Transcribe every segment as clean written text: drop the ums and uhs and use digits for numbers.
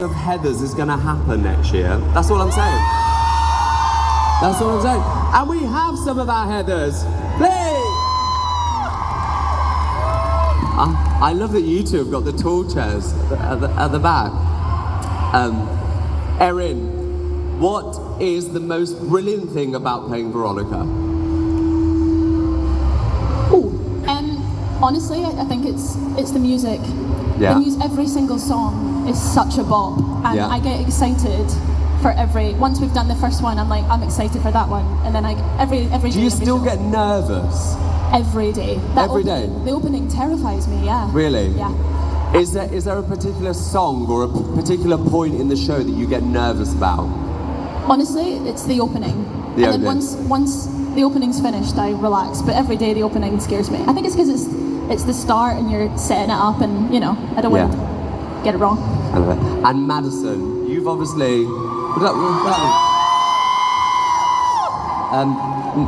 of Heathers is going to happen next year. That's all I'm saying. That's all I'm saying. And we have some of our Heathers. Please! I love that you two have got the tall chairs at the back. Erin, what is the most brilliant thing about playing Veronica? Honestly, I think it's the music. Yeah. Every single song is such a bop, and Yeah. I get excited for once we've done the first one, I'm excited for that one, and then every Do you still get nervous? every day. Every day? The opening terrifies me, yeah. Really? Yeah. Is there a particular song or a particular point in the show that you get nervous about? Honestly, it's the opening. The and then opening. once the opening's finished, I relax. But every day the opening scares me. I think it's because it's the start and you're setting it up, and I don't want to get it wrong. I love it. And Madison, you've obviously.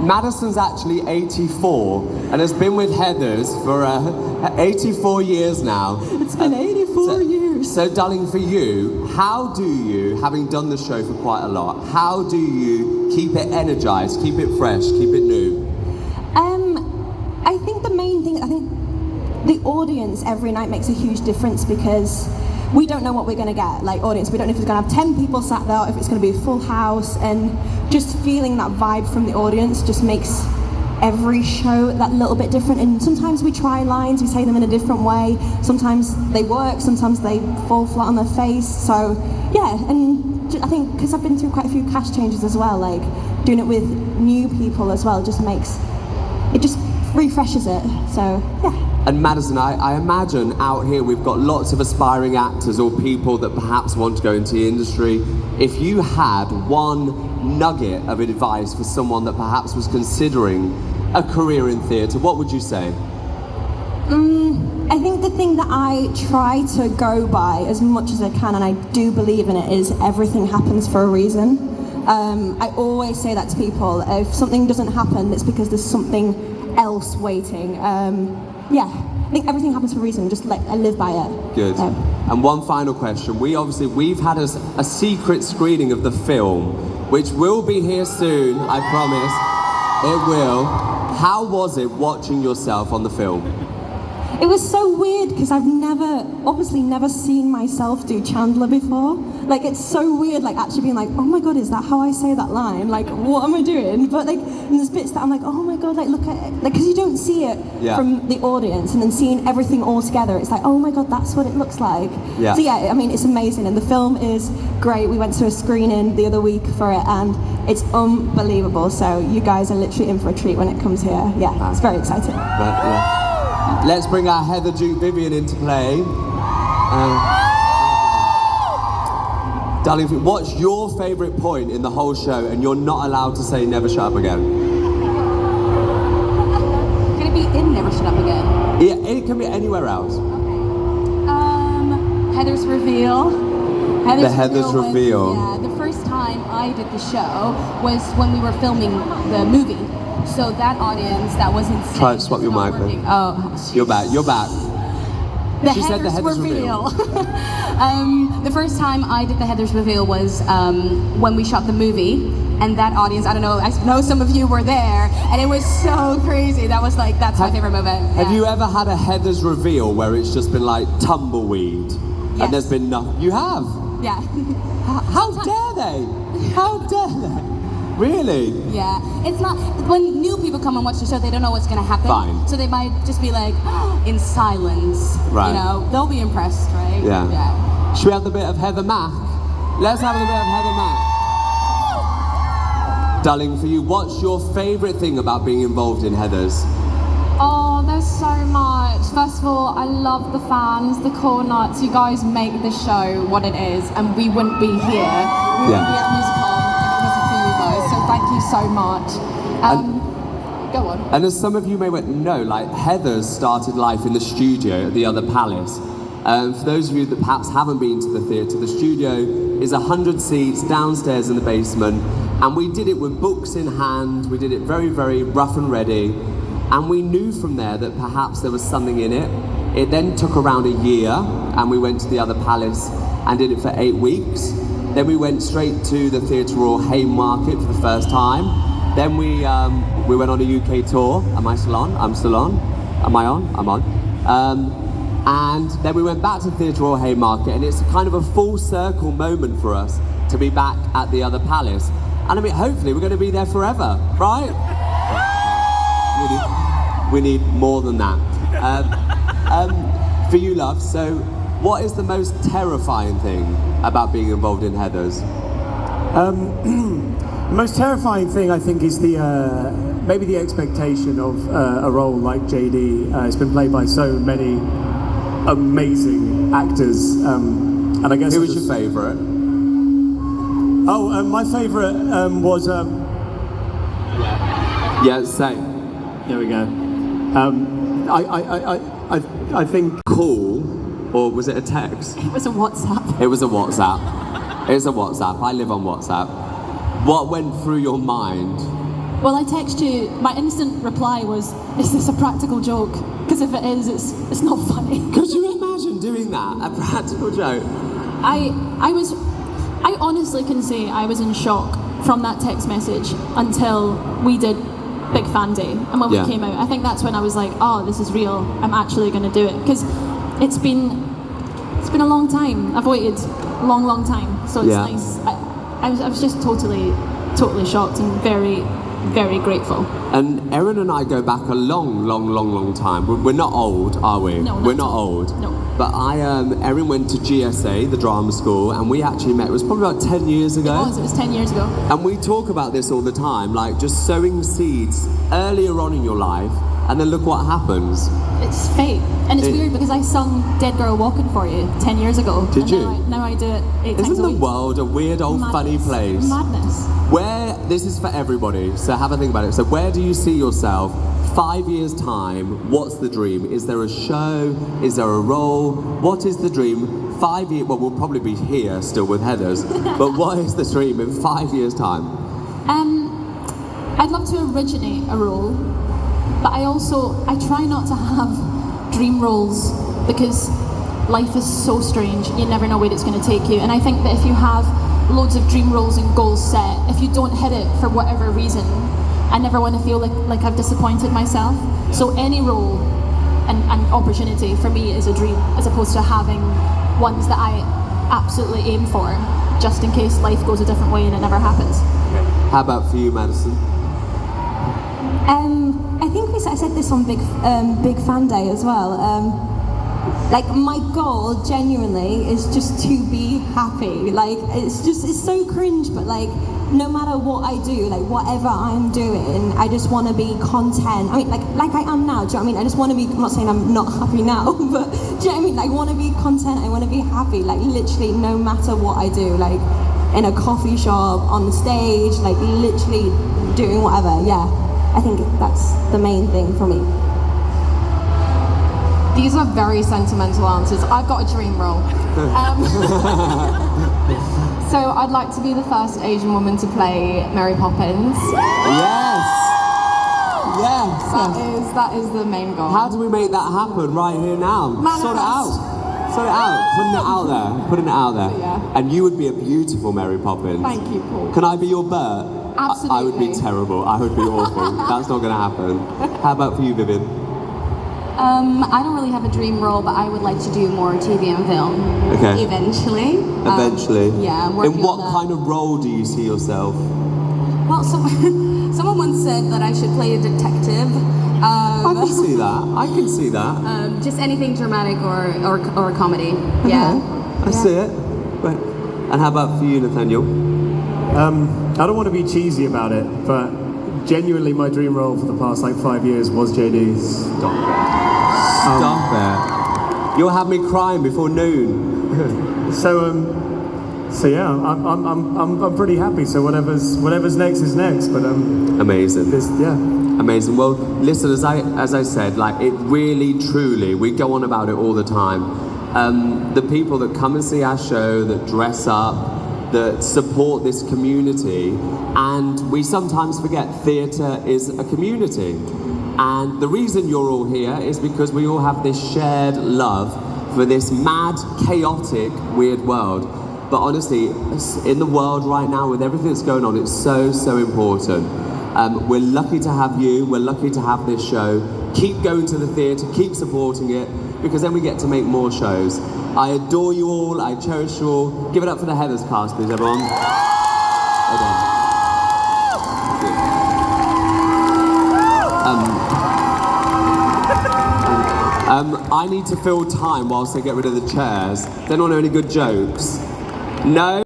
Madison's actually 84 and has been with Heathers for 84 years now. It's been 84 years. So, darling, for you, how do you, having done the show for quite a lot, how do you keep it energized, keep it fresh, keep it new? I think the main thing, the audience every night makes a huge difference, because we don't know what we're going to get. Like, audience, we don't know if it's going to have 10 people sat there, if it's going to be a full house, and just feeling that vibe from the audience just makes every show that little bit different. And sometimes we try lines, we say them in a different way, sometimes they work, sometimes they fall flat on their face. So yeah, and I think because I've been through quite a few cast changes as well, like doing it with new people as well just refreshes it. So yeah. And Madison, I imagine out here we've got lots of aspiring actors or people that perhaps want to go into the industry. If you had one nugget of advice for someone that perhaps was considering a career in theatre, what would you say? I think the thing that I try to go by as much as I can, and I do believe in it, is everything happens for a reason. I always say that to people. If something doesn't happen, it's because there's something else waiting. Yeah, I think everything happens for a reason. Just I live by it. Good. And one final question. We've had a secret screening of the film, which will be here soon, I promise. It will. How was it watching yourself on the film? It was so weird because I've obviously never seen myself do Chandler before. Like, it's so weird, like, actually being like, oh my God, is that how I say that line? Like, what am I doing? But like, and there's bits that I'm like, oh my God, like, look at it. Like, because you don't see it from the audience, and then seeing everything all together, it's like, oh my God, that's what it looks like. Yeah. So yeah, I mean, it's amazing, and the film is great. We went to a screening the other week for it, and it's unbelievable. So you guys are literally in for a treat when it comes here. Yeah, it's very exciting. Let's bring our Heather Duke Vivian into play. Darling, what's your favourite point in the whole show, and you're not allowed to say Never Shut Up Again? Can it be in Never Shut Up Again? Yeah, it can be anywhere else. Okay. Heather's reveal. The Heather's reveal. Yeah, the first time I did the show was when we were filming the movie. So that audience that was insane. Try to swap your mic then. Oh, You're back. She said the Heather's reveal. The first time I did the Heather's reveal was when we shot the movie, and that audience, I know some of you were there, and it was so crazy. That's my favorite moment. Have you ever had a Heather's reveal where it's just been like tumbleweed? Yes. And there's been nothing? You have? Yeah. How dare they? How dare they? Really? Yeah, it's not, when new people come and watch the show, they don't know what's going to happen. Fine. So they might just be like, in silence. Right. You know, they'll be impressed, right? Yeah. Should we have the bit of Heather Mack? Let's have the bit of Heather Mack. Darling, for you, what's your favourite thing about being involved in Heathers? Oh, there's so much. First of all, I love the fans, the core nuts. You guys make the show what it is, and we wouldn't be here. We wouldn't be at Music Hall if it wasn't for you guys. So thank you so much. Go on. And as some of you may know, like Heathers started life in the studio at the Other Palace. For those of you that perhaps haven't been to the theatre, the studio is 100 seats downstairs in the basement, and we did it with books in hand. We did it very, very rough and ready. And we knew from there that perhaps there was something in it. It then took around a year, and we went to the Other Palace, and did it for 8 weeks. Then we went straight to the Theatre Royal Haymarket for the first time. Then we went on a UK tour. Am I still on? I'm still on. Am I on? I'm on. And then we went back to Theatre Royal Haymarket, and it's kind of a full circle moment for us to be back at the other palace. And I mean, hopefully we're going to be there forever, right? We need more than that. For you, love, so what is the most terrifying thing about being involved in Heathers? The most terrifying thing, I think, is maybe the expectation of a role like JD. It's been played by so many amazing actors, and I guess... Who was your favourite? Oh, my favourite was... Yeah, same. There we go. I think... Call, or was it a text? It was a WhatsApp. It was a WhatsApp. It's a WhatsApp. I live on WhatsApp. What went through your mind? Well, I text you. My instant reply was, "Is this a practical joke? Because if it is, it's not funny." Could you imagine doing that? A practical joke? I honestly can say I was in shock from that text message until we did Big Fan Day, and when Yeah. we came out, I think that's when I was like, "Oh, this is real. I'm actually going to do it." Because it's been a long time. I've waited a long time, so it's Yeah. nice. I was just totally shocked and very, very grateful. And Erin and I go back a long time. We're not old, are we? No, not we're not at all. old. No. But Erin went to GSA, the drama school, and we actually met. It was probably about 10 years ago. It was 10 years ago. And we talk about this all the time, like just sowing seeds earlier on in your life, and then look what happens. It's fate. And it's weird because I sung Dead Girl Walking for you 10 years ago. Did and you? Now I do it 8 times Isn't a the week. world a weird old funny Madness. place? Madness. Where, this is for everybody, so have a think about it. So where do you see yourself 5 years' time? What's the dream? Is there a show? Is there a role? What is the dream? 5 years, well, we'll probably be here still with Heathers, but what is the dream in 5 years' time? I'd love to originate a role, but I try not to have dream roles because life is so strange. You never know where it's going to take you. And I think that if you have loads of dream roles and goals set, if you don't hit it for whatever reason, I never want to feel like I've disappointed myself. So any role and opportunity for me is a dream, as opposed to having ones that I absolutely aim for, just in case life goes a different way and it never happens. How about for you, Madison? I think I said this on Big Fan Day as well. Like, my goal genuinely is just to be happy. Like, it's so cringe, but like, no matter what I do, like whatever I'm doing, I just want to be content. I mean, like I am now. Do you know what I mean? I just want to be. I'm not saying I'm not happy now, but do you know what I mean? Like, I want to be content. I want to be happy. Like, literally, no matter what I do, like in a coffee shop, on the stage, like literally doing whatever. Yeah, I think that's the main thing for me. These are very sentimental answers. I've got a dream role. So I'd like to be the first Asian woman to play Mary Poppins. Yes! Yes! That is the main goal. How do we make that happen right here now? Sort it out. Sort it out. Putting it out there. Putting it out there. Yeah. And you would be a beautiful Mary Poppins. Thank you, Paul. Can I be your Bert? Absolutely. I would be terrible. I would be awful. That's not going to happen. How about for you, Vivian? I don't really have a dream role, but I would like to do more TV and film. Okay. Eventually. Eventually. Yeah, I'm working In what on that. kind of role do you see yourself? Well, someone once said that I should play a detective. I can see that. I can see that. Just anything dramatic or a comedy. Yeah. I see it. Right. And how about for you, Nathaniel? I don't want to be cheesy about it, but genuinely my dream role for the past 5 years was JD's. Stop it. You'll have me crying before noon. So yeah, I'm pretty happy. So whatever's next is next. But Amazing. yeah. Amazing. Well, listen, as I said, like, it really, truly, we go on about it all the time. The people that come and see our show, that dress up, that support this community, and we sometimes forget theatre is a community. And the reason you're all here is because we all have this shared love for this mad, chaotic, weird world. But honestly, in the world right now, with everything that's going on, it's so, so important. We're lucky to have you, we're lucky to have this show. Keep going to the theatre, keep supporting it, because then we get to make more shows. I adore you all, I cherish you all. Give it up for the Heathers cast, please, everyone. Well done. I need to fill time whilst I get rid of the chairs. Does anyone know any good jokes? No?